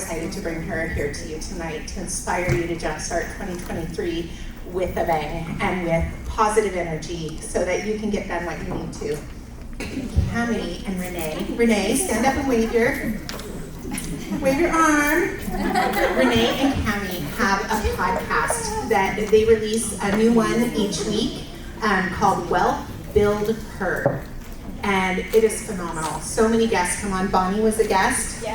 excited to bring her here to you tonight to inspire you to jumpstart 2023 with a bang and with positive energy so that you can get done what you need to. Cami and Renee. Renee, stand up and wave your arm. Renee and Cami have a podcast that they release a new one each week called Wealth Build Her. And it is phenomenal. So many guests come on. Bonnie was a guest.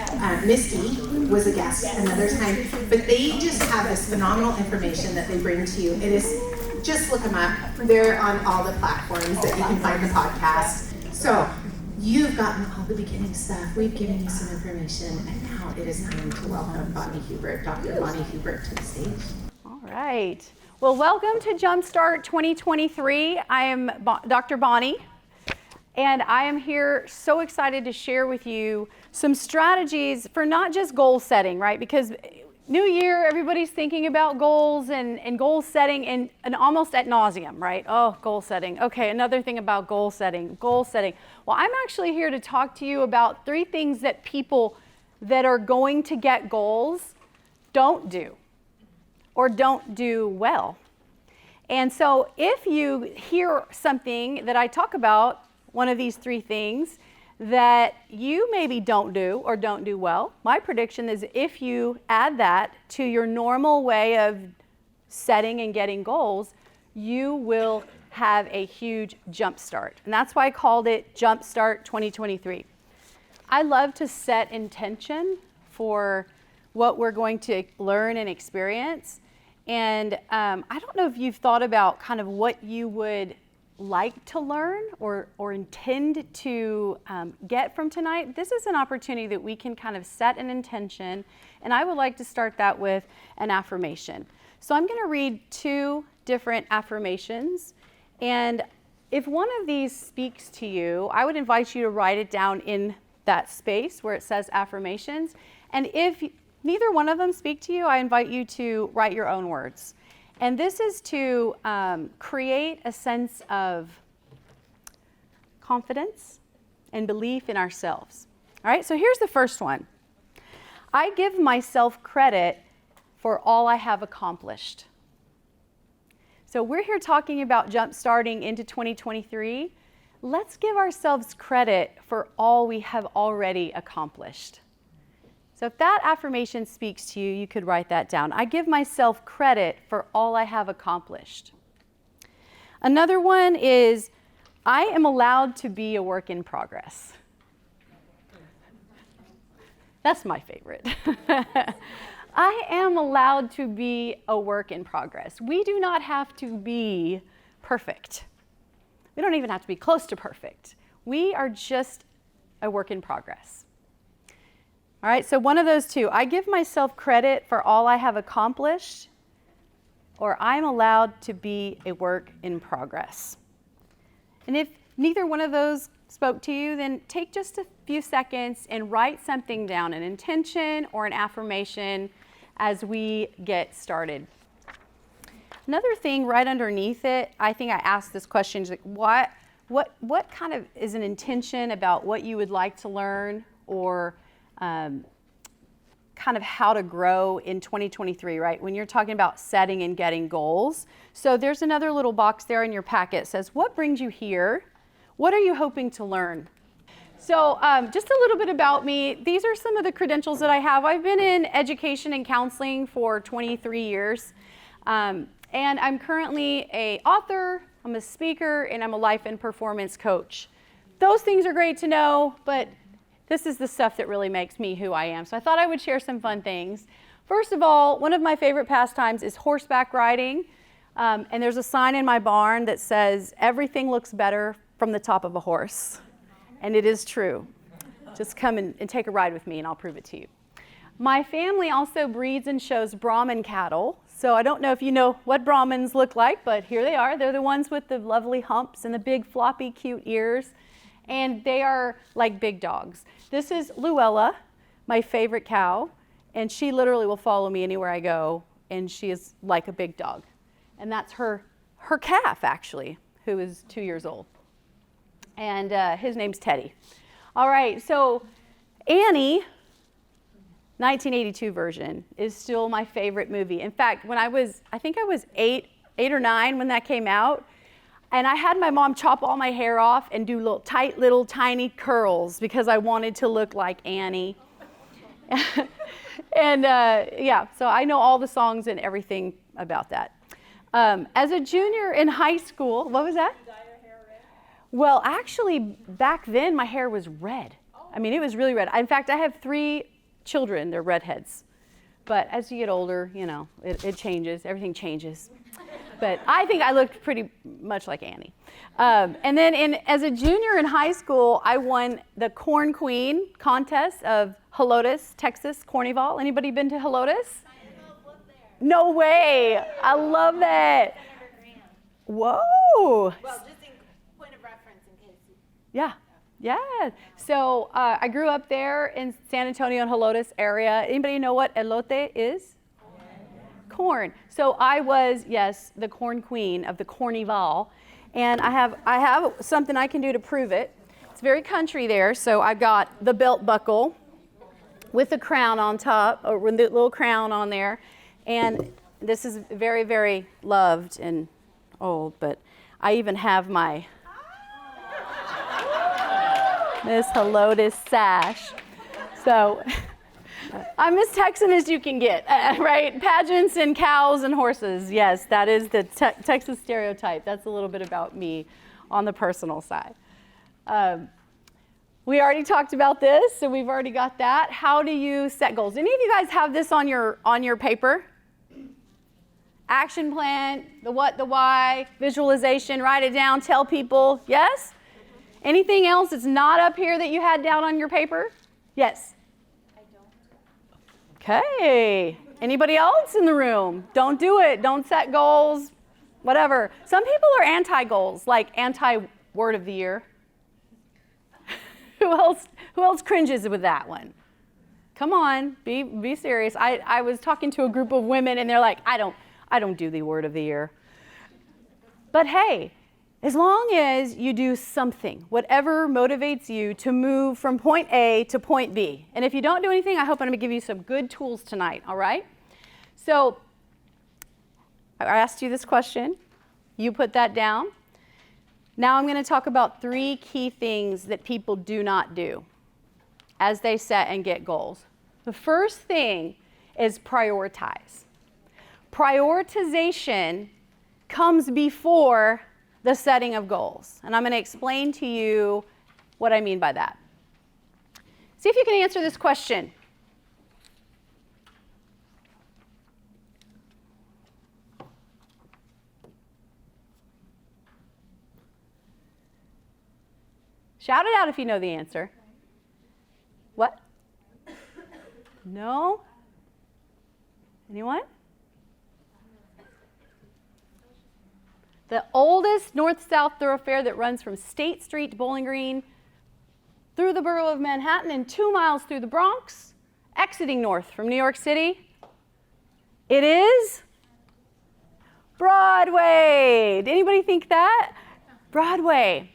Misty was a guest another time. But they just have this phenomenal information that they bring to you. It is, just look them up. They're on all the platforms that you can find the podcast. So you've gotten all the beginning stuff. We've given you some information. And now it is time to welcome Bonnie Hubert, Dr. Bonnie Hubert, to the stage. All right. Well, welcome to Jumpstart 2023. I am Dr. Bonnie. And I am here so excited to share with you some strategies for not just goal setting, right? Because new year, everybody's thinking about goals and goal setting and almost ad nauseum, right? Oh, goal setting. Okay, another thing about goal setting. Well, I'm actually here to talk to you about 3 things that people that are going to get goals don't do or don't do well. And so if you hear something that I talk about, one of these 3 things that you maybe don't do or don't do well, my prediction is if you add that to your normal way of setting and getting goals, you will have a huge jump start. And that's why I called it Jumpstart 2023. I love to set intention for what we're going to learn and experience. And I don't know if you've thought about kind of what you would like to learn or intend to get from tonight. This is an opportunity that we can kind of set an intention, and I would like to start that with an affirmation. So I'm going to read 2 different affirmations, and if one of these speaks to you, I would invite you to write it down in that space where it says affirmations, and if neither one of them speak to you, I invite you to write your own words. And this is to create a sense of confidence and belief in ourselves. All right, so here's the first one. I give myself credit for all I have accomplished. So we're here talking about jump starting into 2023. Let's give ourselves credit for all we have already accomplished. So if that affirmation speaks to you, you could write that down. I give myself credit for all I have accomplished. Another one is, I am allowed to be a work in progress. That's my favorite. I am allowed to be a work in progress. We do not have to be perfect. We don't even have to be close to perfect. We are just a work in progress. All right, so one of those 2. I give myself credit for all I have accomplished, or I'm allowed to be a work in progress. And if neither one of those spoke to you, then take just a few seconds and write something down, an intention or an affirmation as we get started. Another thing right underneath it, I think I asked this question, like what kind of is an intention about what you would like to learn or kind of how to grow in 2023, right? When you're talking about setting and getting goals. So there's another little box there in your packet. It says, what brings you here? What are you hoping to learn? So just a little bit about me. These are some of the credentials that I have. I've been in education and counseling for 23 years. And I'm currently an author, I'm a speaker, and I'm a life and performance coach. Those things are great to know, but this is the stuff that really makes me who I am. So I thought I would share some fun things. First of all, one of my favorite pastimes is horseback riding. And there's a sign in my barn that says, everything looks better from the top of a horse. And it is true. Just come and take a ride with me and I'll prove it to you. My family also breeds and shows Brahman cattle. So I don't know if you know what Brahmins look like, but here they are. They're the ones with the lovely humps and the big floppy cute ears. And they are like big dogs. This is Luella, my favorite cow, and she literally will follow me anywhere I go, and she is like a big dog. And that's her calf, actually, who is 2 years old. And his name's Teddy. All right, so Annie, 1982 version is still my favorite movie. In fact, when I think I was eight or nine when that came out, and I had my mom chop all my hair off and do little tiny curls because I wanted to look like Annie. And so I know all the songs and everything about that. As a junior in high school, what was that? Dye your hair red? Well, actually, back then my hair was red. I mean, it was really red. In fact, I have 3 children, they're redheads. But as you get older, it changes, everything changes. But I think I looked pretty much like Annie. And then as a junior in high school, I won the Corn Queen contest of Helotes, Texas, Corneville. Anybody been to Helotes? No way. I love that. Whoa. Well, just in point of reference in case. Yeah. So I grew up there in San Antonio and Helotes area. Anybody know what elote is? Corn. So I was, yes, the corn queen of the Corneville. And I have something I can do to prove it. It's very country there. So I've got the belt buckle with the crown on top, or with the little crown on there. And this is very, very loved and old, but I even have my Miss Helotes sash. So I'm as Texan as you can get, right? Pageants and cows and horses. Yes, that is the Texas stereotype. That's a little bit about me on the personal side. We already talked about this, so we've already got that. How do you set goals? Any of you guys have this on your paper? Action plan, the what, the why, visualization, write it down, tell people. Yes? Anything else that's not up here that you had down on your paper? Yes? I don't. Okay. Anybody else in the room? Don't do it. Don't set goals, whatever. Some people are anti-goals, like anti-word of the year. Who else cringes with that one? Come on, be serious. I was talking to a group of women and they're like, I don't do the word of the year. But hey, as long as you do something, whatever motivates you to move from point A to point B. And if you don't do anything, I hope I'm going to give you some good tools tonight, all right? So I asked you this question. You put that down. Now I'm going to talk about 3 key things that people do not do as they set and get goals. The first thing is prioritize. Prioritization comes before the setting of goals. And I'm going to explain to you what I mean by that. See if you can answer this question. Shout it out if you know the answer. What? No? Anyone? The oldest north-south thoroughfare that runs from State Street to Bowling Green, through the borough of Manhattan and 2 miles through the Bronx, exiting north from New York City. It is Broadway. Did anybody think that? Broadway.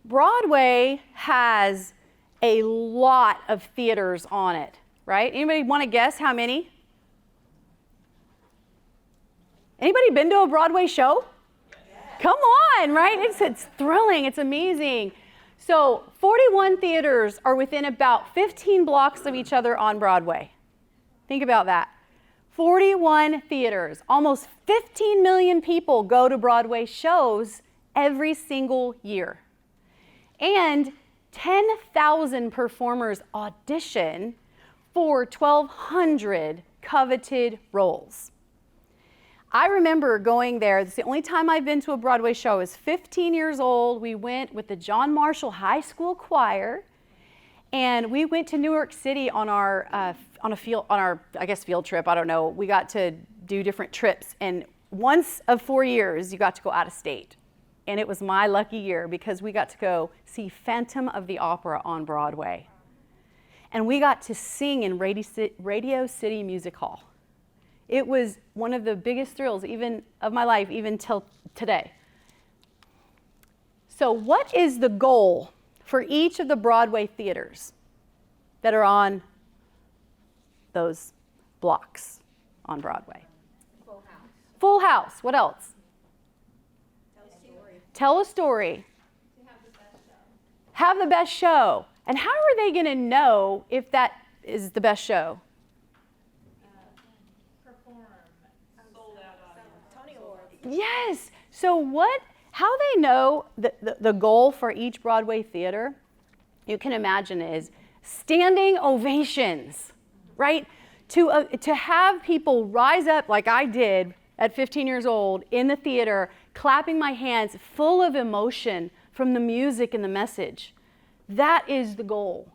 Broadway has a lot of theaters on it, right? Anybody want to guess how many? Anybody been to a Broadway show? Yes. Come on, right? It's thrilling. It's amazing. So 41 theaters are within about 15 blocks of each other on Broadway. Think about that. 41 theaters. Almost 15 million people go to Broadway shows every single year. And 10,000 performers audition for 1,200 coveted roles. I remember going there. It's the only time I've been to a Broadway show. I was 15 years old. We went with the John Marshall High School Choir, and we went to New York City on our field trip. I don't know. We got to do different trips, and once of 4 years, you got to go out of state. And it was my lucky year because we got to go see Phantom of the Opera on Broadway. And we got to sing in Radio City Music Hall. It was one of the biggest thrills even of my life, even till today. So what is the goal for each of the Broadway theaters that are on those blocks on Broadway. Full House. Full House. What else? Tell a story. Tell a story. To have the best show. Have the best show. And how are they going to know if that is the best show? Perform. Sold out audience. Tony Awards. Yes. So how they know the goal for each Broadway theater, you can imagine, is standing ovations, right? To have people rise up like I did at 15 years old in the theater, clapping my hands, full of emotion from the music and the message. That is the goal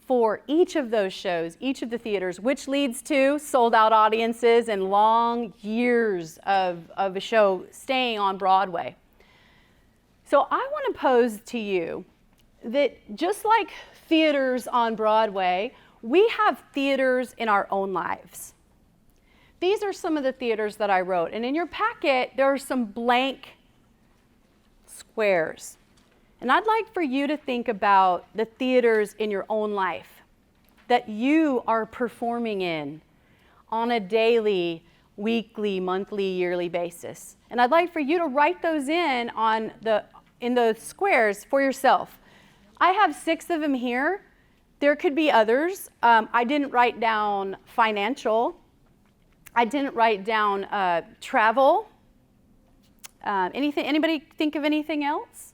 for each of those shows, each of the theaters, which leads to sold out audiences and long years of a show staying on Broadway. So I want to pose to you that just like theaters on Broadway, we have theaters in our own lives. These are some of the theaters that I wrote. And in your packet, there are some blank squares. And I'd like for you to think about the theaters in your own life that you are performing in on a daily, weekly, monthly, yearly basis. And I'd like for you to write those in those squares for yourself. I have 6 of them here. There could be others. I didn't write down financial. I didn't write down travel. Anybody think of anything else?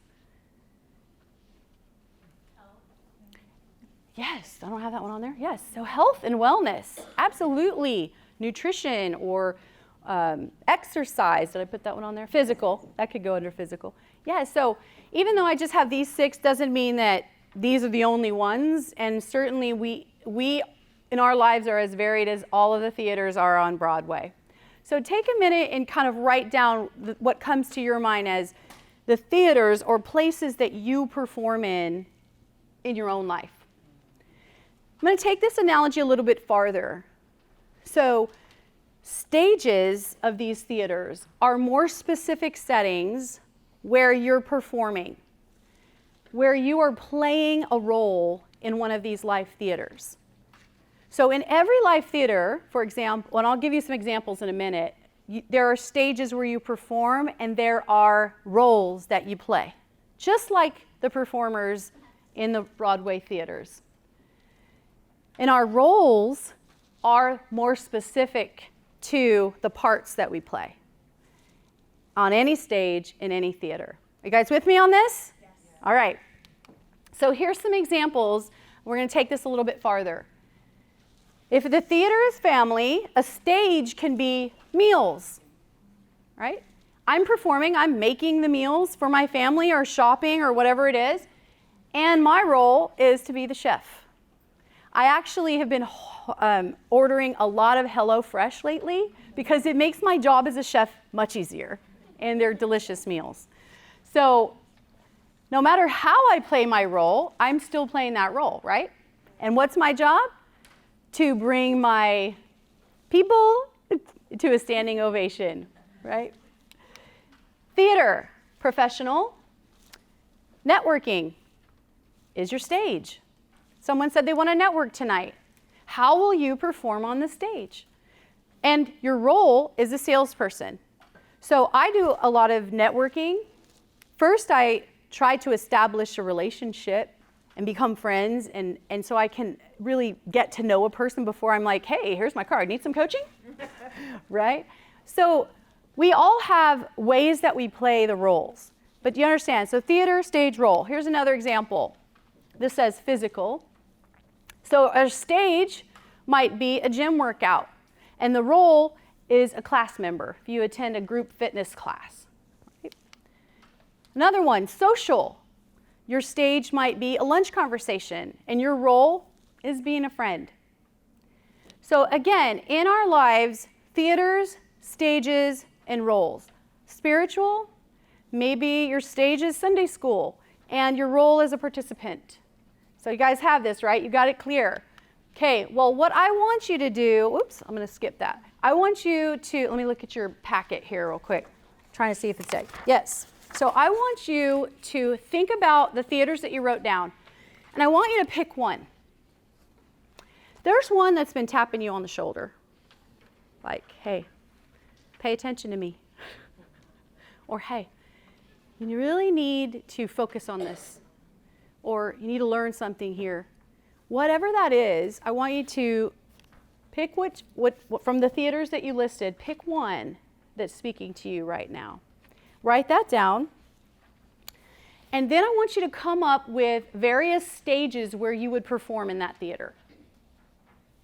Yes, I don't have that one on there. Yes, so health and wellness, absolutely. Nutrition or exercise. Did I put that one on there? Physical, that could go under physical. Yeah, so even though I just have these 6, doesn't mean that these are the only ones. And certainly we in our lives are as varied as all of the theaters are on Broadway. So take a minute and kind of write down what comes to your mind as the theaters or places that you perform in your own life. I'm going to take this analogy a little bit farther. So stages of these theaters are more specific settings where you're performing, where you are playing a role in one of these live theaters. So in every live theater, for example, and I'll give you some examples in a minute, there are stages where you perform and there are roles that you play, just like the performers in the Broadway theaters. And our roles are more specific to the parts that we play on any stage in any theater. Are you guys with me on this? Yes. All right. So here's some examples. We're going to take this a little bit farther. If the theater is family, a stage can be meals, right? I'm performing, I'm making the meals for my family or shopping or whatever it is, and my role is to be the chef. I actually have been ordering a lot of HelloFresh lately because it makes my job as a chef much easier, and they're delicious meals. So no matter how I play my role, I'm still playing that role, right? And what's my job? To bring my people to a standing ovation, right? Theater, professional. Networking is your stage. Someone said they want to network tonight. How will you perform on the stage? And your role is a salesperson. So I do a lot of networking. First, I try to establish a relationship and become friends, and so I can really get to know a person before I'm like, hey, here's my card, need some coaching? Right? So we all have ways that we play the roles. But do you understand? So theater, stage, role. Here's another example. This says physical. So a stage might be a gym workout, and the role is a class member if you attend a group fitness class. Right? Another one, social. Your stage might be a lunch conversation, and your role is being a friend. So again, in our lives, theaters, stages, and roles. Spiritual, maybe your stage is Sunday school, and your role is a participant. So you guys have this, right? You got it clear. Okay, well, what I want you to do, oops, I'm going to skip that. I want you to, let me look at your packet here real quick. Trying to see if it's dead. Yes. So I want you to think about the theaters that you wrote down, and I want you to pick one. There's one that's been tapping you on the shoulder. Like, hey, pay attention to me. Or, hey, you really need to focus on this. Or you need to learn something here. Whatever that is, I want you to pick what from the theaters that you listed, pick one that's speaking to you right now. Write that down. And then I want you to come up with various stages where you would perform in that theater.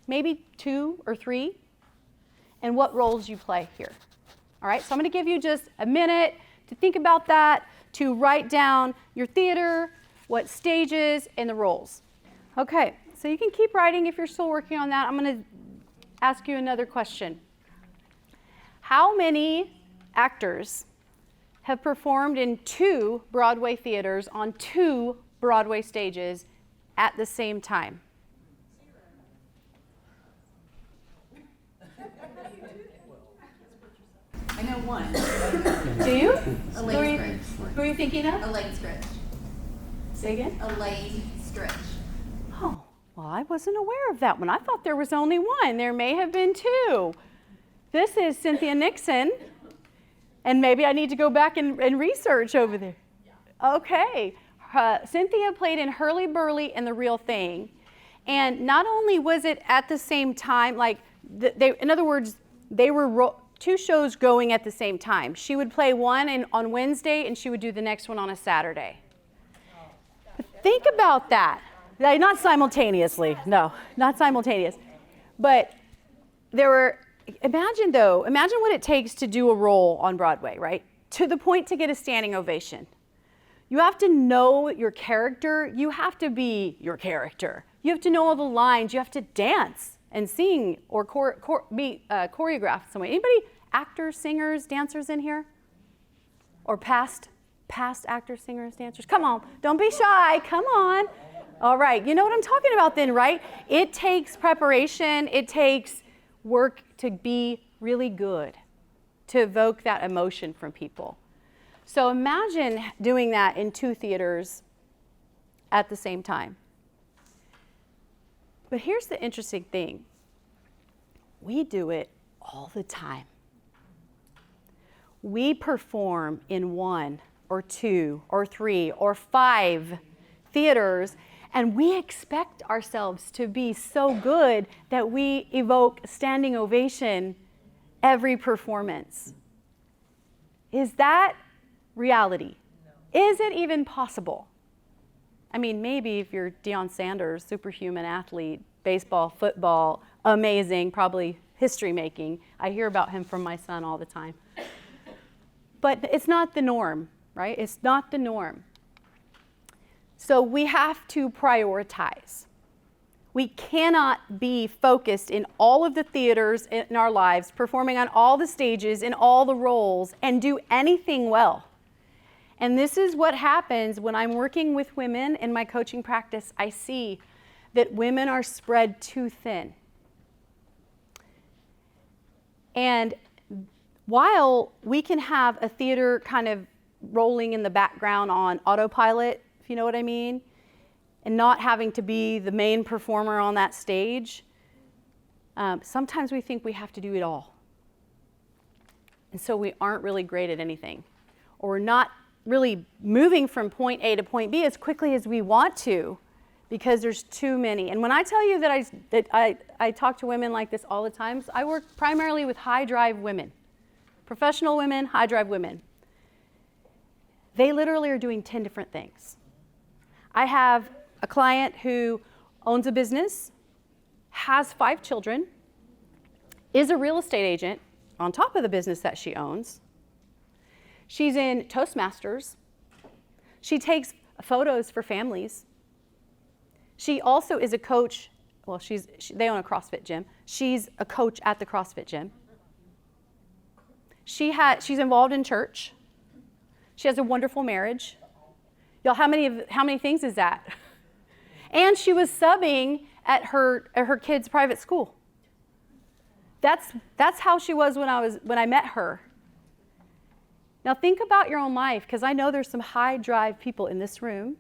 Maybe 2 or 3, and what roles you play here. All right, so I'm going to give you just a minute to think about that, to write down your theater, what stages, and the roles. Okay, so you can keep writing if you're still working on that. I'm going to ask you another question. How many actors have performed in 2 Broadway theaters on 2 Broadway stages at the same time? I know one. Do you? Elaine Stritch. Who are you thinking of? Elaine Stritch. Say again? Elaine Stritch. Oh, well, I wasn't aware of that one. I thought there was only one. There may have been 2. This is Cynthia Nixon. And maybe I need to go back and research over there. Okay. Cynthia played in Hurly Burly and The Real Thing. And not only was it at the same time, like, in other words, they were 2 shows going at the same time. She would play one on Wednesday, and she would do the next one on a Saturday. But think about that. Like, not simultaneously. No, not simultaneous. But there were, imagine what it takes to do a role on Broadway, right? To the point to get a standing ovation. You have to know your character. You have to be your character. You have to know all the lines. You have to dance and sing or be choreographed some way. Anybody actors, singers, dancers in here? Or past actors, singers, dancers? Come on, don't be shy, come on. All right, you know what I'm talking about then, right? It takes preparation, it takes work to be really good, to evoke that emotion from people. So imagine doing that in 2 theaters at the same time. But here's the interesting thing. We do it all the time. We perform in 1 or 2 or 3 or 5 theaters, and we expect ourselves to be so good that we evoke standing ovation every performance. Is that reality? No. Is it even possible? I mean, maybe if you're Deion Sanders, superhuman athlete, baseball, football, amazing, probably history making. I hear about him from my son all the time. But it's not the norm, right? It's not the norm. So we have to prioritize. We cannot be focused in all of the theaters in our lives, performing on all the stages, in all the roles, and do anything well. And this is what happens when I'm working with women in my coaching practice. I see that women are spread too thin. And while we can have a theater kind of rolling in the background on autopilot, if you know what I mean, and not having to be the main performer on that stage, sometimes we think we have to do it all. And so we aren't really great at anything. Or we're not really moving from point A to point B as quickly as we want to because there's too many. And when I tell you that I talk to women like this all the time, I work primarily with high drive women, professional women, high drive women. They literally are doing 10 different things. I have a client who owns a business, has 5 children, is a real estate agent on top of the business that she owns. She's in Toastmasters. She takes photos for families. She also is a coach. Well, they own a CrossFit gym. She's a coach at the CrossFit gym. She's involved in church. She has a wonderful marriage. Y'all, how many things is that? And she was subbing at her kid's private school. That's how she was when I met her. Now think about your own life, because I know there's some high drive people in this room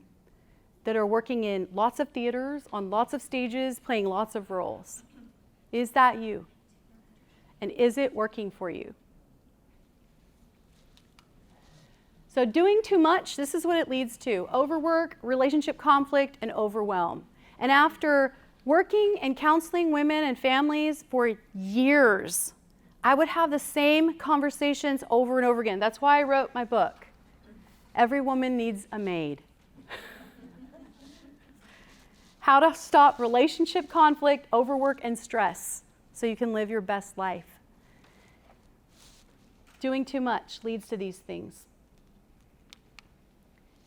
that are working in lots of theaters, on lots of stages, playing lots of roles. Is that you? And is it working for you? So doing too much, this is what it leads to. Overwork, relationship conflict, and overwhelm. And after working and counseling women and families for years, I would have the same conversations over and over again. That's why I wrote my book. Every woman needs a maid. How to stop relationship conflict, overwork, and stress so you can live your best life. Doing too much leads to these things.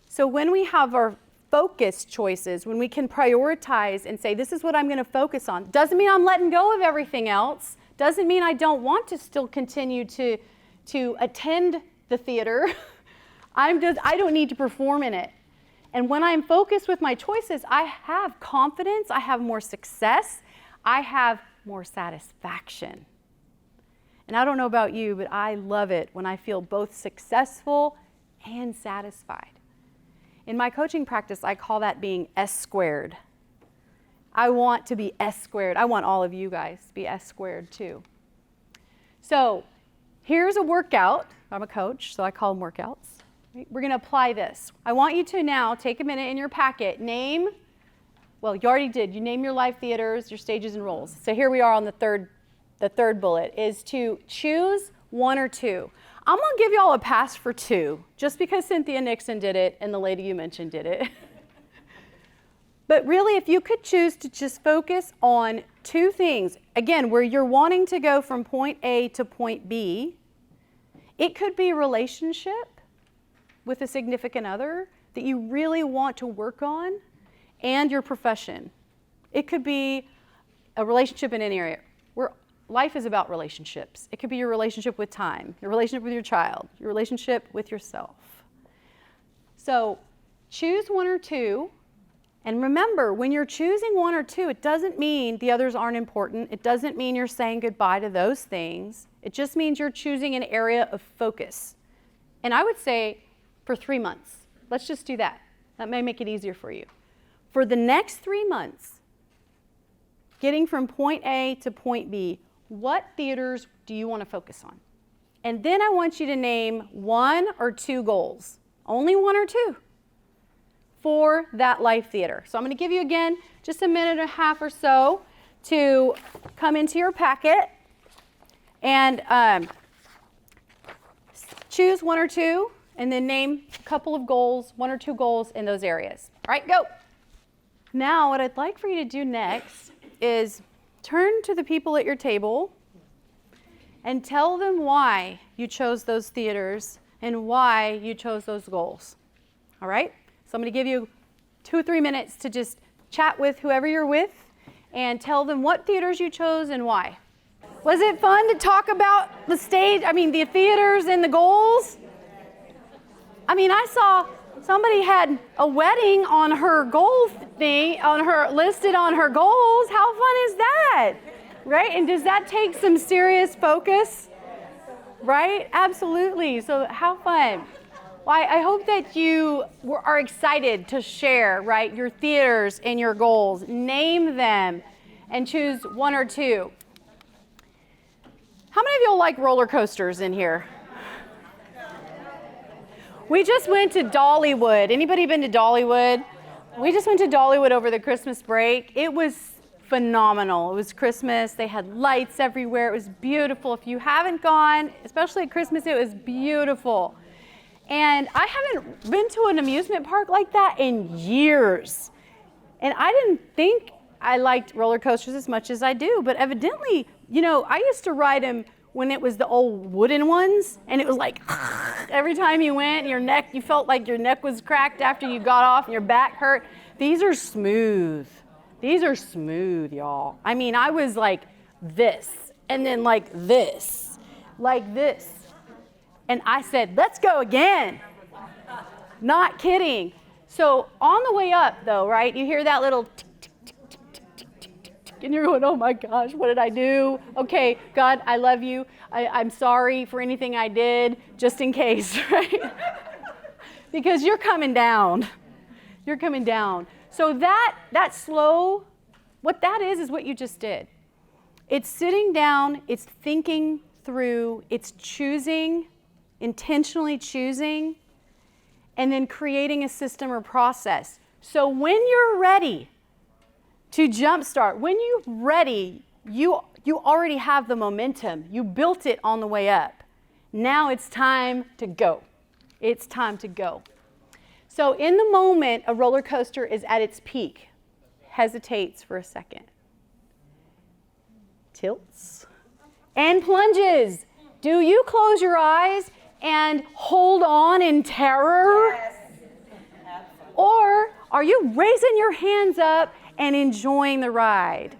So when we have our focus choices, when we can prioritize and say, this is what I'm going to focus on, doesn't mean I'm letting go of everything else. Doesn't mean I don't want to still continue to attend the theater. I don't need to perform in it. And when I'm focused with my choices, I have confidence, I have more success, I have more satisfaction. And I don't know about you, but I love it when I feel both successful and satisfied. In my coaching practice, I call that being S squared. I want to be S squared. I want all of you guys to be S squared too. So here's a workout. I'm a coach, so I call them workouts. We're going to apply this. I want you to now take a minute in your packet, you already did. You name your live theaters, your stages and roles. So here we are on the third bullet, is to choose one or two. I'm going to give y'all a pass for two, just because Cynthia Nixon did it and the lady you mentioned did it. But really, if you could choose to just focus on two things, again, where you're wanting to go from point A to point B, it could be a relationship with a significant other that you really want to work on, and your profession. It could be a relationship in any area. Life is about relationships. It could be your relationship with time, your relationship with your child, your relationship with yourself. So choose one or two. And remember, when you're choosing one or two, it doesn't mean the others aren't important. It doesn't mean you're saying goodbye to those things. It just means you're choosing an area of focus. And I would say for 3 months. Let's just do that. That may make it easier for you. For the next 3 months, getting from point A to point B, what theaters do you want to focus on? And then I want you to name 1 or 2 goals, only 1 or 2, for that life theater. So I'm going to give you again just a minute and a half or so to come into your packet and choose 1 or 2, and then name a couple of goals, 1 or 2 goals in those areas. All right, go. Now what I'd like for you to do next is turn to the people at your table and tell them why you chose those theaters and why you chose those goals. All right? So I'm going to give you 2 or 3 minutes to just chat with whoever you're with and tell them what theaters you chose and why. Was it fun to talk about the theaters and the goals? I saw somebody had a wedding on her goal thing, listed on her goals. How fun is that? Right? And does that take some serious focus? Right? Absolutely. So how fun. Well, I hope that you are excited to share, right, your theaters and your goals. Name them and choose 1 or 2. How many of y'all like roller coasters in here? We just went to Dollywood. Anybody been to Dollywood? We just went to Dollywood over the Christmas break. It was phenomenal. It was Christmas. They had lights everywhere. It was beautiful. If you haven't gone, especially at Christmas, it was beautiful. And I haven't been to an amusement park like that in years. And I didn't think I liked roller coasters as much as I do, but evidently, I used to ride them when it was the old wooden ones, and it was like every time you went, you felt like your neck was cracked after you got off and your back hurt. These are smooth. These are smooth, y'all. I was like this, and then like this. And I said, let's go again. Not kidding. So on the way up though, right, you hear that little tick, tick, tick, tick, tick, tick, tick, tick, and you're going, oh my gosh, what did I do? Okay, God, I love you. I'm sorry for anything I did, just in case, right? Because you're coming down. You're coming down. So that slow, what that is what you just did. It's sitting down, it's thinking through, it's choosing, intentionally choosing, and then creating a system or process. So when you're ready to jumpstart, when you're ready, you already have the momentum. You built it on the way up. Now it's time to go. It's time to go. So in the moment, a roller coaster is at its peak. Hesitates for a second. Tilts. And plunges. Do you close your eyes and hold on in terror? Yes. Or are you raising your hands up and enjoying the ride?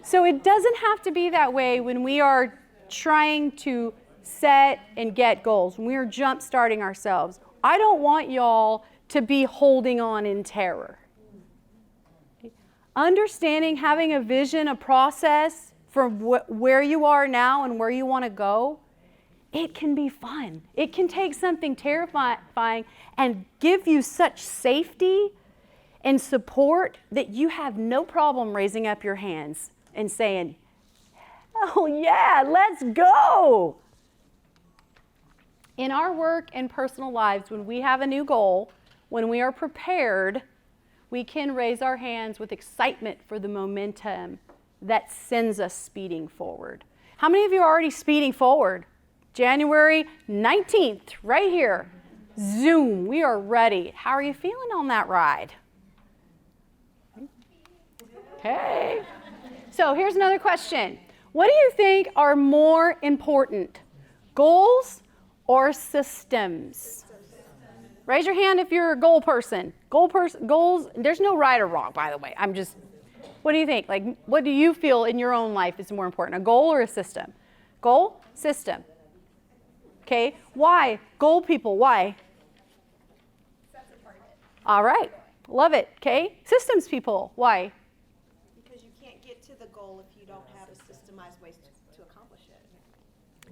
So it doesn't have to be that way when we are trying to set and get goals, when we are jump starting ourselves. I don't want y'all to be holding on in terror. Understanding, having a vision, a process from where you are now and where you want to go, it can be fun. It can take something terrifying and give you such safety and support that you have no problem raising up your hands and saying, hell yeah, let's go. In our work and personal lives, when we have a new goal, when we are prepared, we can raise our hands with excitement for the momentum that sends us speeding forward. How many of you are already speeding forward? January 19th, right here. Zoom, we are ready. How are you feeling on that ride? Okay. So here's another question. What do you think are more important, goals or systems? Raise your hand if you're a goal person. Goals, there's no right or wrong, by the way. What do you think? Like, what do you feel in your own life is more important, a goal or a system? Goal, system. Okay, why? Goal people, why? That's a part of it. All right, love it, okay? Systems people, why? Because you can't get to the goal if you don't have a systemized way to accomplish it.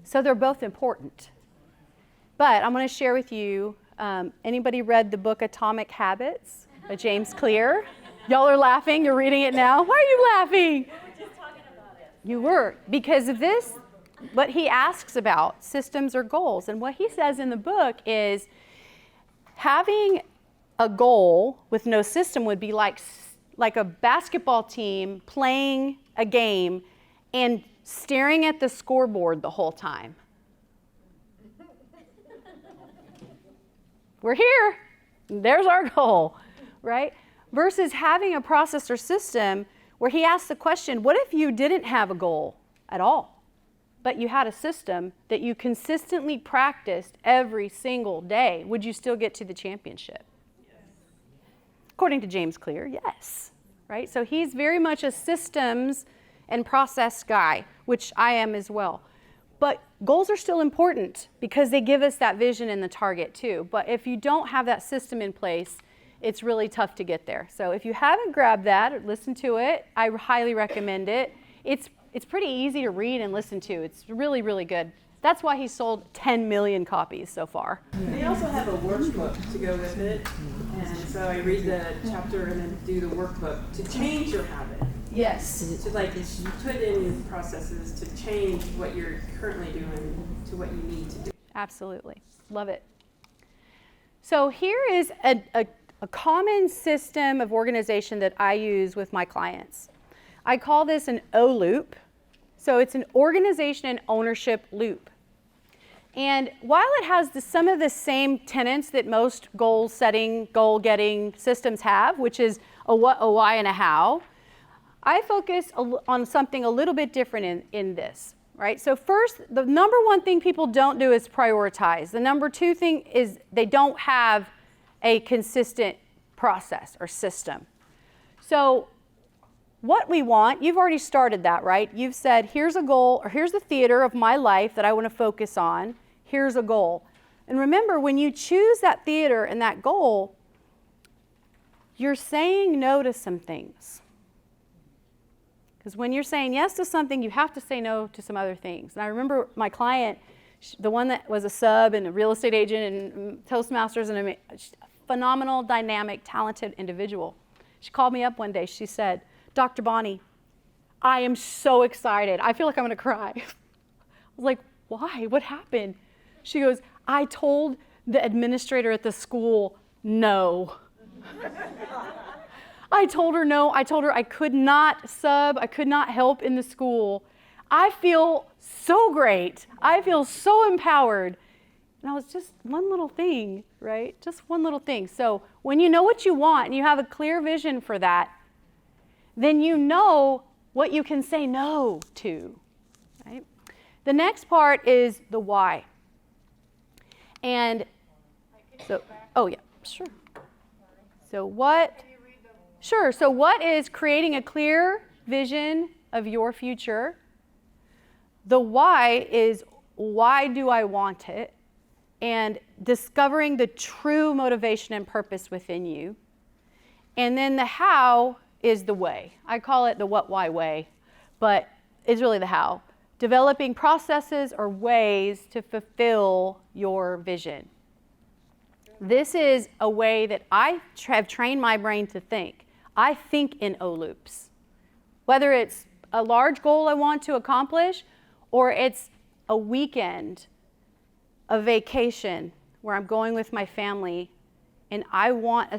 So they're both important. But I'm going to share with you, anybody read the book Atomic Habits by James Clear? Y'all are laughing, you're reading it now. Why are you laughing? We were just talking about it. You were, because of this, what he asks about, systems or goals. And what he says in the book is having a goal with no system would be like a basketball team playing a game and staring at the scoreboard the whole time. We're here. There's our goal, right? Versus having a process or system where he asks the question, what if you didn't have a goal at all, but you had a system that you consistently practiced every single day? Would you still get to the championship? Yes. According to James Clear, yes, right? So he's very much a systems and process guy, which I am as well. But goals are still important because they give us that vision and the target too. But if you don't have that system in place, it's really tough to get there. So if you haven't grabbed that or listened to it, I highly recommend it. It's pretty easy to read and listen to. It's really, really good. That's why he sold 10 million copies so far. They also have a workbook to go with it. And so I read the chapter and then do the workbook to change your habit. Yes. To like put in processes to change what you're currently doing to what you need to do. Absolutely. Love it. So here is a common system of organization that I use with my clients. I call this an O loop. So it's an organization and ownership loop. And while it has some of the same tenets that most goal setting, goal getting systems have, which is a what, a why, and a how, I focus on something a little bit different in this, right? So first, the number one thing people don't do is prioritize. The number two thing is they don't have a consistent process or system. So what we want, you've already started that, right? You've said, here's a goal, or here's the theater of my life that I want to focus on. Here's a goal. And remember, when you choose that theater and that goal, you're saying no to some things. Because when you're saying yes to something, you have to say no to some other things. And I remember my client, The one that was a sub and a real estate agent and Toastmasters and a phenomenal, dynamic, talented individual. She called me up one day. She said, Dr. Bonnie, I am so excited. I feel like I'm going to cry. I was like, why? What happened? She goes, I told the administrator at the school no. I told her no. I told her I could not sub. I could not help in the school. I feel so great. I feel so empowered. And I was just one little thing, right? Just one little thing. So when you know what you want and you have a clear vision for that, then you know what you can say no to, right? The next part is the why. And so, oh yeah, sure. So what, sure, so what is creating a clear vision of your future? The why is, why do I want it? And discovering the true motivation and purpose within you. And then the how is the way. I call it the what, why, way, but it's really the how. Developing processes or ways to fulfill your vision. This is a way that I have trained my brain to think. I think in O loops. Whether it's a large goal I want to accomplish, or it's a weekend, a vacation where I'm going with my family and I want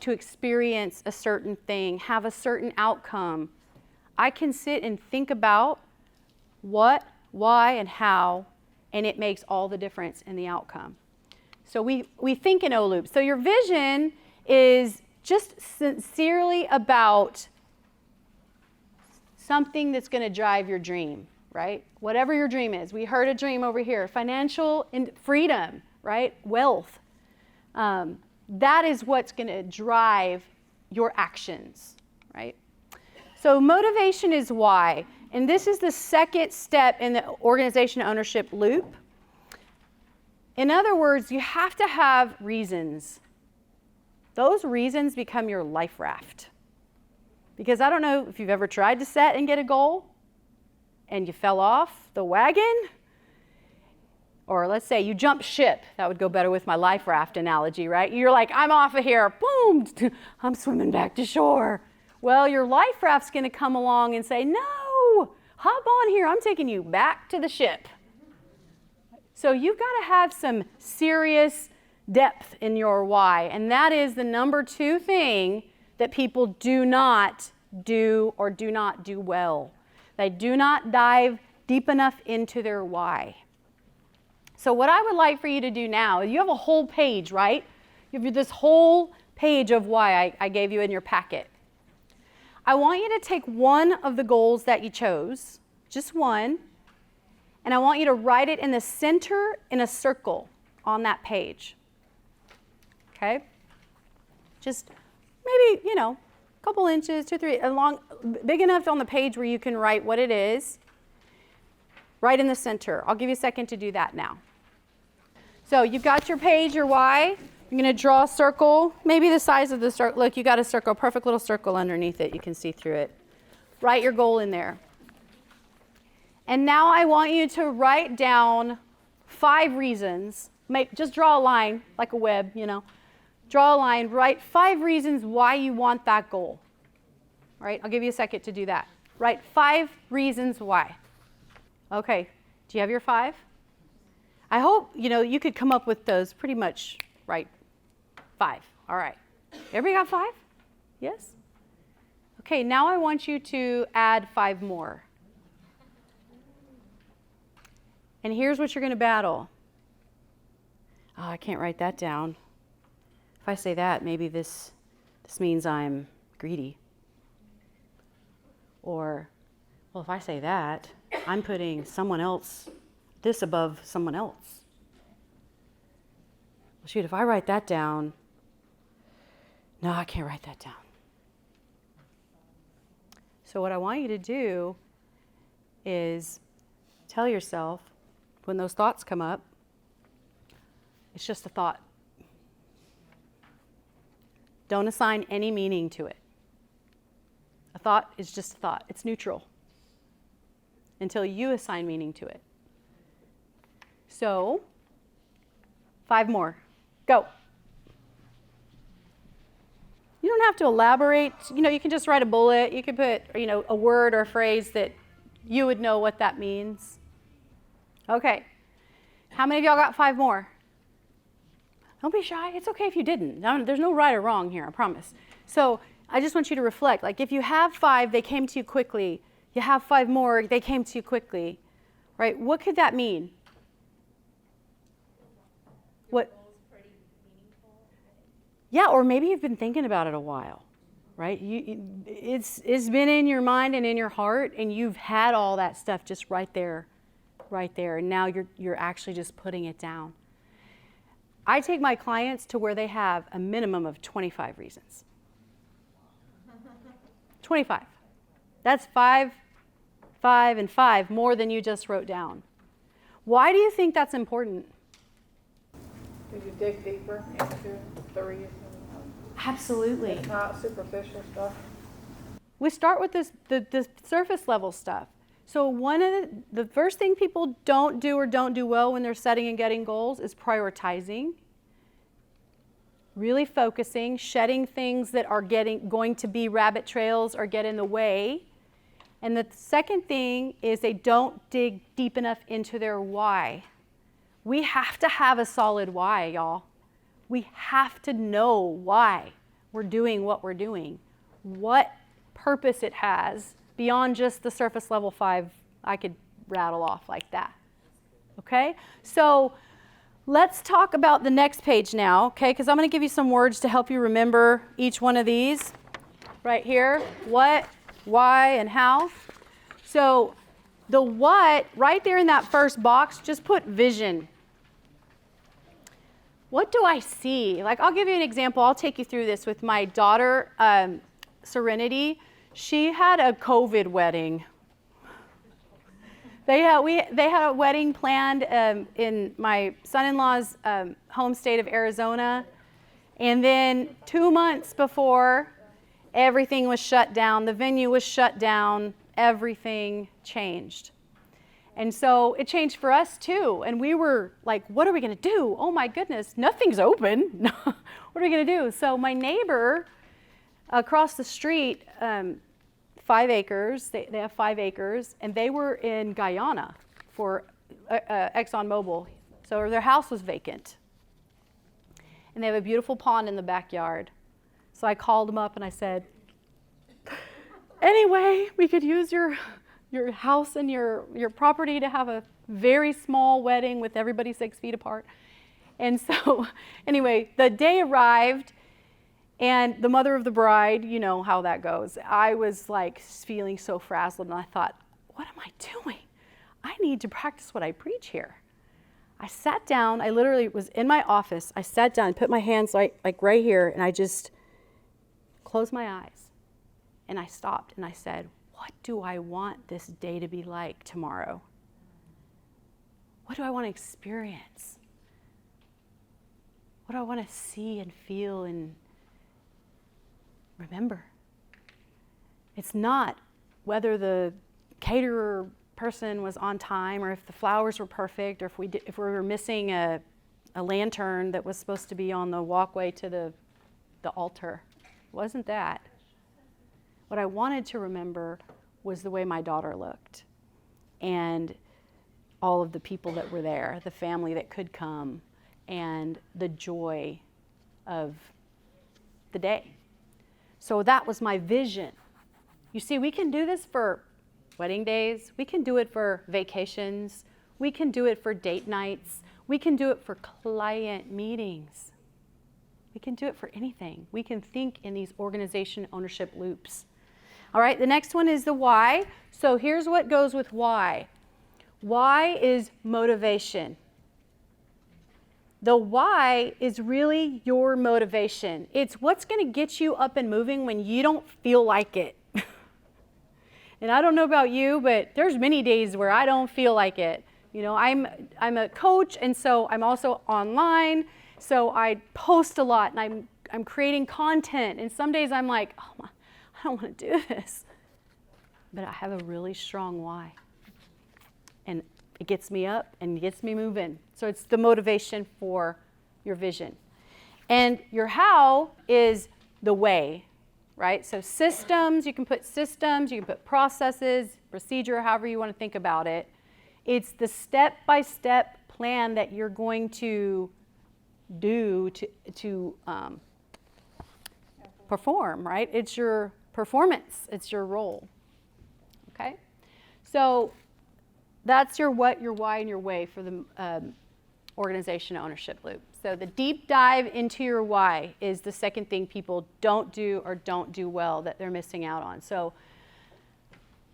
to experience a certain thing, have a certain outcome. I can sit and think about what, why, and how, and it makes all the difference in the outcome. So we think in O loops. So your vision is just sincerely about something that's going to drive your dream, right? Whatever your dream is. We heard a dream over here. Financial freedom, right? Wealth. That is what's going to drive your actions, right? So motivation is why. And this is the second step in the organization ownership loop. In other words, you have to have reasons. Those reasons become your life raft. Because I don't know if you've ever tried to set and get a goal and you fell off the wagon. Or let's say you jump ship. That would go better with my life raft analogy, right? You're like, I'm off of here. Boom, I'm swimming back to shore. Well, your life raft's going to come along and say, no, hop on here. I'm taking you back to the ship. So you've got to have some serious depth in your why. And that is the number 2 thing that people do not do or do not do well. They do not dive deep enough into their why. So what I would like for you to do now, you have a whole page, right? You have this whole page of why I gave you in your packet. I want you to take one of the goals that you chose, just one, and I want you to write it in the center in a circle on that page. Okay? Just maybe, a couple inches, 2, 3, big enough on the page where you can write what it is. Right in the center. I'll give you a second to do that now. So you've got your page, your why. You're going to draw a circle, maybe the size of the circle. Look, you got a circle, perfect little circle underneath it. You can see through it. Write your goal in there. And now I want you to write down 5 reasons. Just draw a line, like a web, Draw a line, write 5 reasons why you want that goal. All right, I'll give you a second to do that. Write 5 reasons why. Okay, do you have your 5? I hope, you could come up with those pretty much, right? 5, all right. Everybody got 5? Yes? Okay, now I want you to add 5 more. And here's what you're going to battle. Oh, I can't write that down. If I say that, maybe this means I'm greedy. Or, well, if I say that, I'm putting this above someone else. Well, shoot, if I write that down, no, I can't write that down. So what I want you to do is tell yourself, when those thoughts come up, it's just a thought. Don't assign any meaning to it. A thought is just a thought. It's neutral until you assign meaning to it. So 5 more. Go. You don't have to elaborate. You can just write a bullet. You could put, a word or a phrase that you would know what that means. Okay. How many of y'all got 5 more? Don't be shy. It's okay if you didn't. There's no right or wrong here, I promise. So I just want you to reflect. Like if you have 5, they came to you quickly. You have 5 more, they came to you quickly. Right? What could that mean? What? Yeah, or maybe you've been thinking about it a while, right? It's been in your mind and in your heart, and you've had all that stuff just right there, and now you're actually just putting it down. I take my clients to where they have a minimum of 25 reasons. 25. That's 5, 5, and 5 more than you just wrote down. Why do you think that's important? Did you dig deeper into the reason? Absolutely. It's not superficial stuff. We start with the surface level stuff. So one of the first thing people don't do or don't do well when they're setting and getting goals is prioritizing, really focusing, shedding things that are going to be rabbit trails or get in the way. And the second thing is they don't dig deep enough into their why. We have to have a solid why, y'all. We have to know why we're doing what we're doing, what purpose it has beyond just the surface level 5 I could rattle off like that. Okay? So let's talk about the next page now, okay? Because I'm going to give you some words to help you remember each one of these right here. What, why, and how. So the what, right there in that first box, just put vision. What do I see? Like, I'll give you an example. I'll take you through this with my daughter, Serenity. She had a COVID wedding. They had a wedding planned in my son-in-law's home state of Arizona. And then 2 months before, everything was shut down. The venue was shut down. Everything changed. And so it changed for us too. And we were like, what are we going to do? Oh my goodness, nothing's open. What are we going to do? So my neighbor across the street, 5 acres, they have 5 acres, and they were in Guyana for ExxonMobil. So their house was vacant. And they have a beautiful pond in the backyard. So I called them up and I said, anyway, we could use your house and your property to have a very small wedding with everybody 6 feet apart. And so anyway, the day arrived, and the mother of the bride, you know how that goes. I was like feeling so frazzled, and I thought, what am I doing? I need to practice what I preach here. I sat down. I literally was in my office. I sat down and put my hands like right here, and I just closed my eyes. And I stopped, and I said, what do I want this day to be like tomorrow? What do I want to experience? What do I want to see and feel and remember? It's not whether the caterer person was on time or if the flowers were perfect or if we were missing a lantern that was supposed to be on the walkway to the altar. It wasn't that. What I wanted to remember was the way my daughter looked and all of the people that were there, the family that could come, and the joy of the day. So that was my vision. You see, we can do this for wedding days. We can do it for vacations. We can do it for date nights. We can do it for client meetings. We can do it for anything. We can think in these organization ownership loops. All right, the next one is the why. So here's what goes with why. Why is motivation. The why is really your motivation. It's what's going to get you up and moving when you don't feel like it. And I don't know about you, but there's many days where I don't feel like it. You know, I'm a coach, and so I'm also online. So I post a lot, and I'm creating content. And some days I'm like, oh my, I don't want to do this. But I have a really strong why. And It gets me up and gets me moving. So it's the motivation for your vision. And your how is the way, right? So systems, you can put processes, procedure, however you want to think about it. It's the step-by-step plan that you're going to do to perform, right? It's your performance. It's your role. Okay? So that's your what, your why, and your way for the organization ownership loop. So the deep dive into your why is the second thing people don't do or don't do well that they're missing out on. So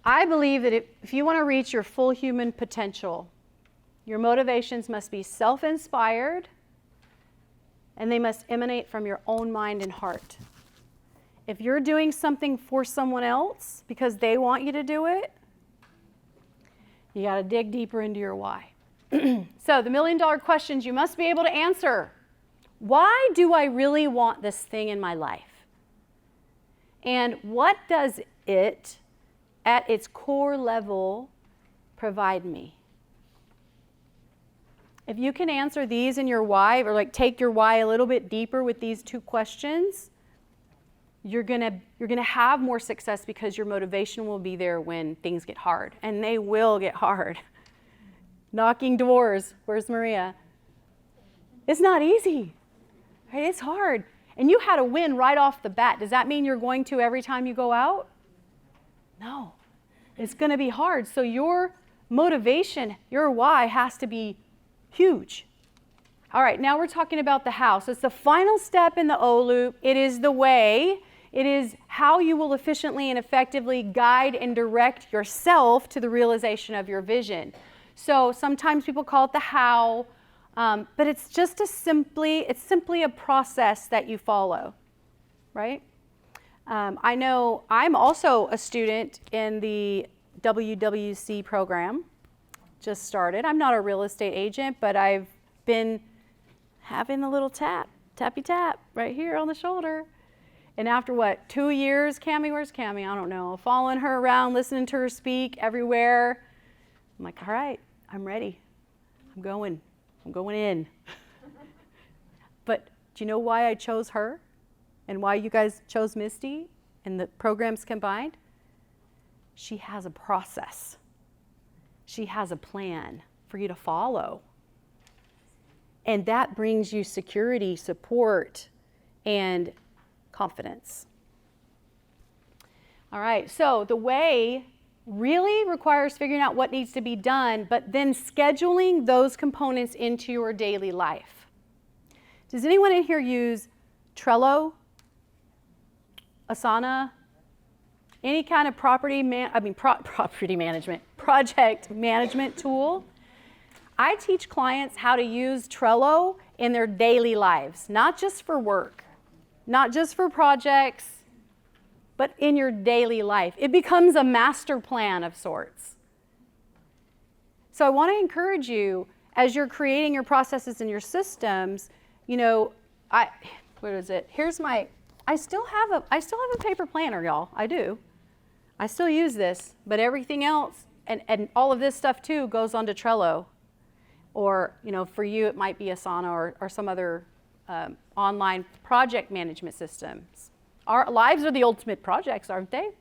I believe that if you want to reach your full human potential, your motivations must be self-inspired and they must emanate from your own mind and heart. If you're doing something for someone else because they want you to do it, you got to dig deeper into your why. So the $1 million questions you must be able to answer. Why do I really want this thing in my life? And what does it, at its core level, provide me? If you can answer these in your why, or like take your why a little bit deeper with these two questions, you're gonna have more success because your motivation will be there when things get hard, and they will get hard. Knocking doors. Where's Maria? It's not easy. Right? It's hard. And you had a win right off the bat. Does that mean you're going to every time you go out? No. It's going to be hard. So your motivation, your why, has to be huge. All right, now we're talking about the how. So it's the final step in the O loop. It is the way. It is how you will efficiently and effectively guide and direct yourself to the realization of your vision. So sometimes people call it the how, but it's just simply a process that you follow, right? I know I'm also a student in the WWC program, just started. I'm not a real estate agent, but I've been having a little tappy tap right here on the shoulder. And after 2 years, Cammie, where's Cammie? I don't know. Following her around, listening to her speak everywhere. I'm like, all right, I'm ready. I'm going in. But do you know why I chose her? And why you guys chose Misty and the programs combined? She has a process. She has a plan for you to follow. And that brings you security, support, and confidence. All right, so the way really requires figuring out what needs to be done, but then scheduling those components into your daily life. Does anyone in here use Trello, Asana, any kind of project management tool? I teach clients how to use Trello in their daily lives, not just for work, not just for projects, but in your daily life. It becomes a master plan of sorts. So I want to encourage you, as you're creating your processes and your systems, I still have a paper planner, y'all. I do. I still use this, but everything else and all of this stuff too goes onto Trello. Or, for you it might be Asana or some other online project management systems. Our lives are the ultimate projects, aren't they?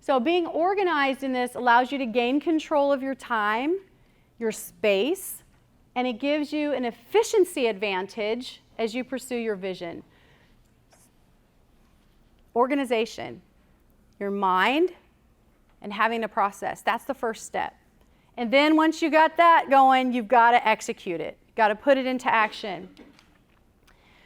So being organized in this allows you to gain control of your time, your space, and it gives you an efficiency advantage as you pursue your vision. Organization, your mind, and having a process. That's the first step. And then once you got that going, you've got to execute it. You've got to put it into action.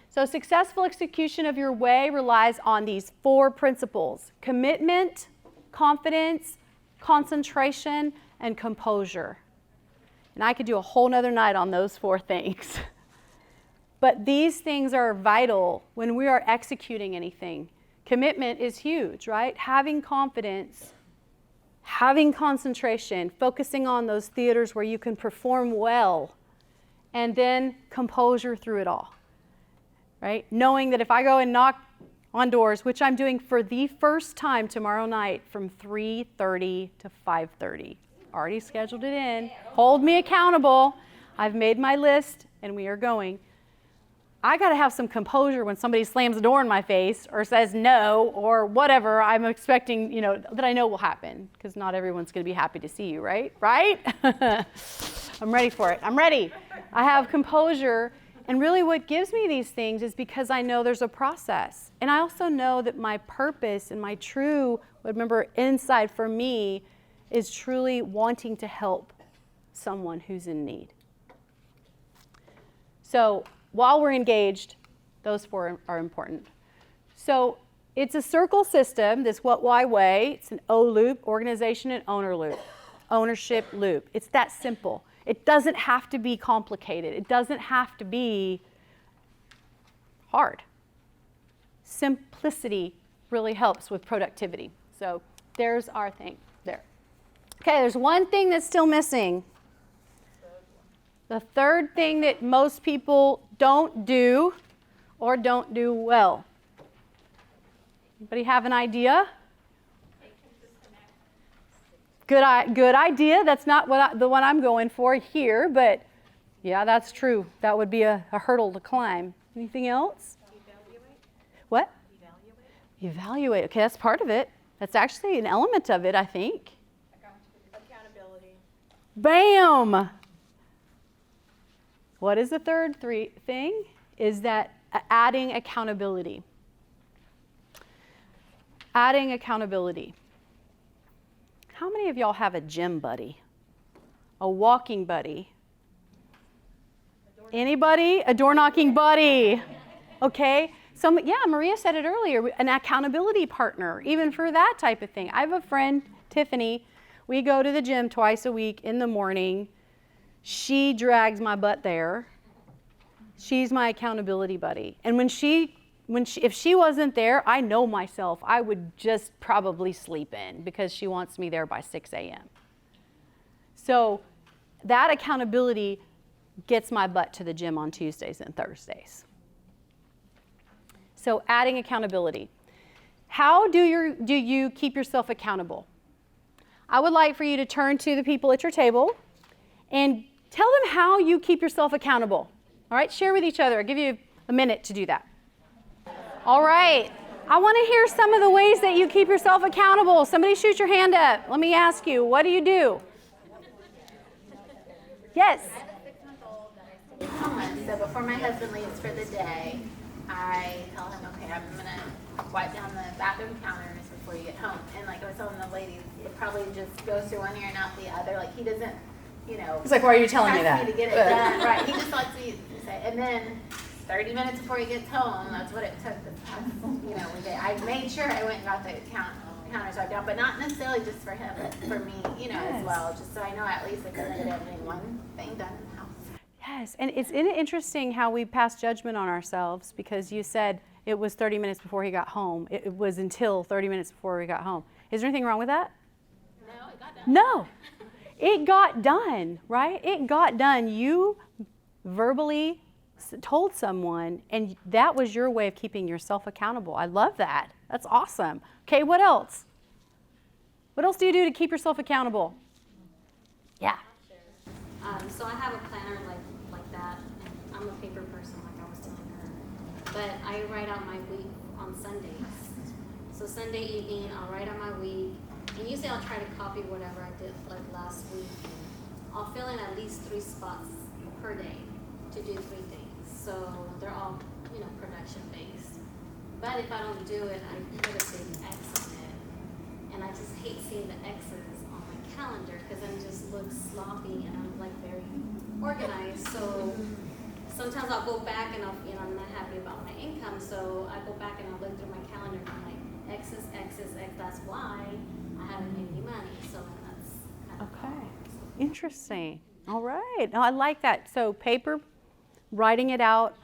So successful execution of your way relies on these 4 principles: commitment, confidence, concentration, and composure. And I could do a whole nother night on those 4 things. But these things are vital when we are executing anything. Commitment is huge, right? Having confidence, having concentration, focusing on those theaters where you can perform well, and then composure through it all, right? Knowing that if I go and knock on doors, which I'm doing for the first time tomorrow night from 3:30 to 5:30. already scheduled it in. Hold me accountable. I've made my list, and we are going. I got to have some composure when somebody slams the door in my face or says no or whatever I'm expecting, that I know will happen, because not everyone's going to be happy to see you, right? Right? I'm ready for it. I'm ready. I have composure. And really what gives me these things is because I know there's a process. And I also know that my purpose and my true, remember, inside for me is truly wanting to help someone who's in need. So while we're engaged, those 4 are important. So it's a circle system, this what, why, way. It's an O loop, organization and owner loop, ownership loop. It's that simple. It doesn't have to be complicated. It doesn't have to be hard. Simplicity really helps with productivity. So there's our thing there. Okay, there's one thing that's still missing. The third thing that most people don't do or don't do well. Anybody have an idea? Good idea. That's not the one I'm going for here, but yeah, that's true. That would be a hurdle to climb. Anything else? Evaluate. What? Evaluate. Okay, that's part of it. That's actually an element of it, I think. Accountability. Bam! What is the third thing? Is that adding accountability. Adding accountability. How many of y'all have a gym buddy? A walking buddy? Anybody? A door knocking buddy? Okay. So yeah, Maria said it earlier, an accountability partner, even for that type of thing. I have a friend, Tiffany. We go to the gym twice a week in the morning. She drags my butt there. She's my accountability buddy. And if she wasn't there, I know myself, I would just probably sleep in because she wants me there by 6 a.m. So that accountability gets my butt to the gym on Tuesdays and Thursdays. So adding accountability. How do you keep yourself accountable? I would like for you to turn to the people at your table and tell them how you keep yourself accountable. All right, share with each other. I'll give you a minute to do that. All right. I want to hear some of the ways that you keep yourself accountable. Somebody shoot your hand up. Let me ask you, what do you do? Yes. I have a 6-month-old that I stay home. So before my husband leaves for the day, I tell him, okay, I'm going to wipe down the bathroom counters before you get home. And like I was telling the ladies, it probably just goes through one ear and out the other. Like he doesn't, It's like, why are you telling me that? Me to get it done. Right. He just likes me to say, and then 30 minutes before he gets home, that's what it took the past, weekday. I made sure I went and got the counters wiped down, but not necessarily just for him, but for me, as well, just so I know at least I couldn't get everything one thing done in the house. Yes, and it's interesting how we pass judgment on ourselves, because you said it was 30 minutes before he got home. It was until 30 minutes before we got home. Is there anything wrong with that? No, it got done. No, it got done, right? It got done. You verbally told someone, and that was your way of keeping yourself accountable. I love that. That's awesome. Okay, what else? What else do you do to keep yourself accountable? Yeah. So I have a planner like that, and I'm a paper person, like I was telling her. But I write out my week on Sundays. So Sunday evening, I'll write out my week, and usually I'll try to copy whatever I did like last week. I'll fill in at least 3 spots per day to do 3 things. So they're all, production based. But if I don't do it, I put a big X on it. And I just hate seeing the X's on my calendar because then it just looks sloppy and I'm like very organized. So sometimes I'll go back and I'm not happy about my income. So I go back and I'll look through my calendar and I'm like, X's, X's, X, that's why I haven't made any money. So that's kind of Okay. Interesting. All right. No, I like that. So paper, writing it out.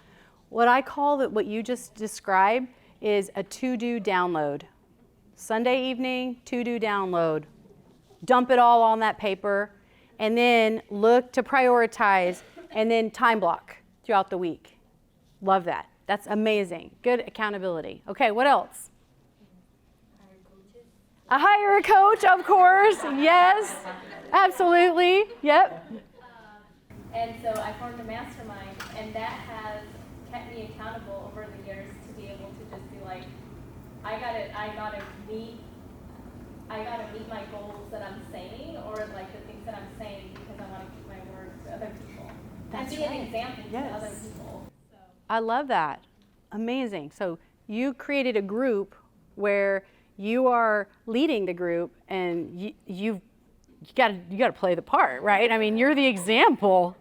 What I call what you just described is a to-do download. Sunday evening, to-do download. Dump it all on that paper, and then look to prioritize, and then time block throughout the week. Love that. That's amazing. Good accountability. Okay, what else? Hire a coach, of course. Yes. Absolutely. Yep. And so I formed a mastermind, and that has kept me accountable over the years to be able to just be like, I gotta meet my goals that I'm saying, or like the things that I'm saying, because I want to keep my word to other people. That's and be right. an example Yes. to other people. So. I love that. Amazing. So you created a group where you are leading the group, and you got to play the part, right? I mean, you're the example.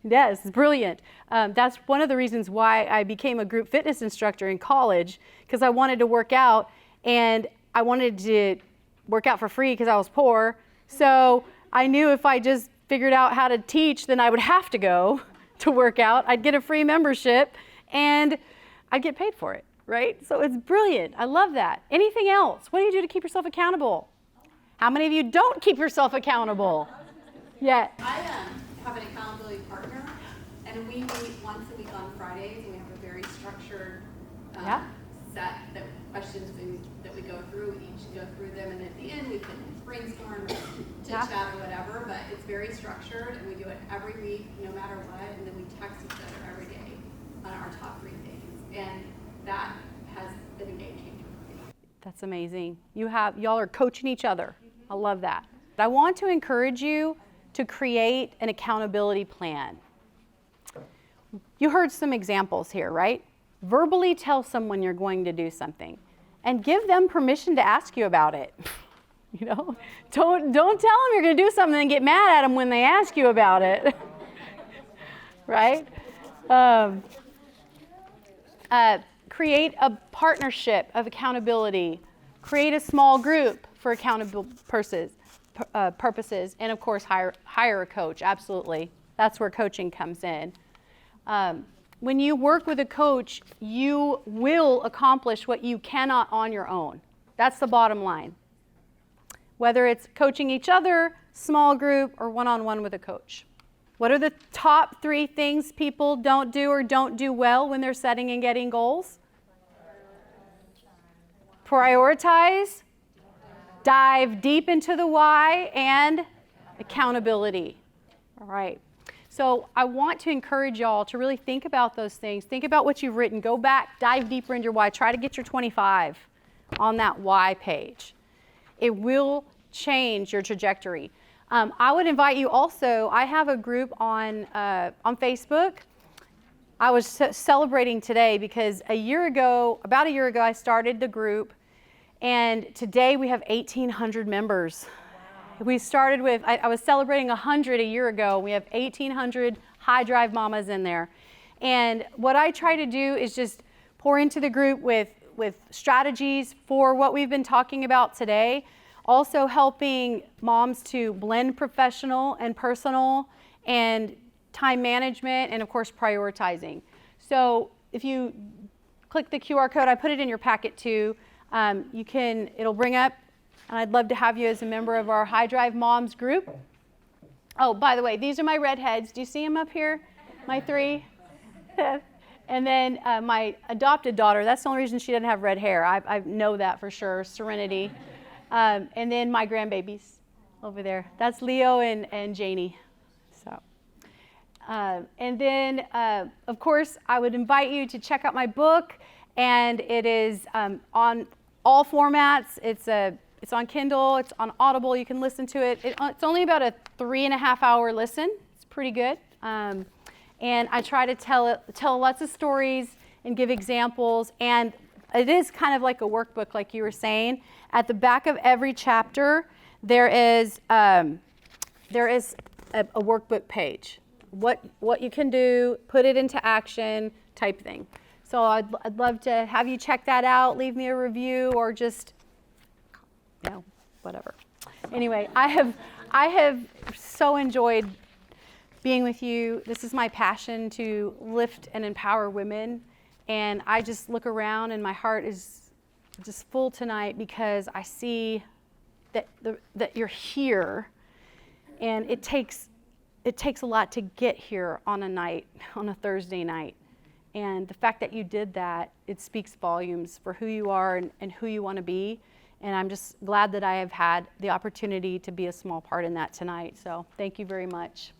Yes, brilliant. That's one of the reasons why I became a group fitness instructor in college, because I wanted to work out, and I wanted to work out for free because I was poor. So I knew if I just figured out how to teach, then I would have to go to work out. I'd get a free membership, and I'd get paid for it, right? So it's brilliant. I love that. Anything else? What do you do to keep yourself accountable? How many of you don't keep yourself accountable? Yeah. I have an accountability partner, and we meet once a week on Fridays. We have a very structured set of questions that we go through. We each go through them, and at the end we can brainstorm, chit-chat, or whatever. But it's very structured, and we do it every week, no matter what. And then we text each other every day on our top 3 things, and that has been a game changer for me. That's amazing. Y'all are coaching each other. I love that. I want to encourage you to create an accountability plan. You heard some examples here, right? Verbally tell someone you're going to do something, and give them permission to ask you about it. You know, don't tell them you're going to do something and get mad at them when they ask you about it. Right? Create a partnership of accountability. Create a small group for accountable purposes, and of course hire a coach. Absolutely, that's where coaching comes in. When you work with a coach, you will accomplish what you cannot on your own. That's the bottom line. Whether it's coaching each other, small group, or one-on-one with a coach. What are the top 3 things people don't do or don't do well when they're setting and getting goals? Prioritize, dive deep into the why, and accountability. All right. So I want to encourage y'all to really think about those things. Think about what you've written. Go back, dive deeper into your why. Try to get your 25 on that why page. It will change your trajectory. I would invite you also, I have a group on Facebook. I was celebrating today because about a year ago, I started the group, and today we have 1,800 members. Wow. We started with, I was celebrating 100 a year ago. We have 1,800 high drive mamas in there. And what I try to do is just pour into the group with strategies for what we've been talking about today. Also helping moms to blend professional and personal, and time management, and of course prioritizing. So if you click the QR code, I put it in your packet too. It'll bring up, and I'd love to have you as a member of our High Drive Moms group. Oh, by the way, these are my redheads. Do you see them up here? My 3. And then my adopted daughter, that's the only reason she doesn't have red hair. I know that for sure, Serenity. And then my grandbabies over there. That's Leo and Janie. So, and then, of course, I would invite you to check out my book, and it is on all formats. It's on Kindle. It's on Audible. You can listen to it. It's only about a 3.5-hour listen. It's pretty good. And I try to tell lots of stories and give examples, and it is kind of like a workbook, like you were saying. At the back of every chapter, there is a workbook page. What you can do, put it into action, type thing. So I'd love to have you check that out. Leave me a review, or just, whatever. Anyway, I have so enjoyed being with you. This is my passion, to lift and empower women. And I just look around, and my heart is just full tonight, because I see that you're here, and it takes a lot to get here on a Thursday night. And the fact that you did that, it speaks volumes for who you are and who you want to be. And I'm just glad that I have had the opportunity to be a small part in that tonight. So thank you very much.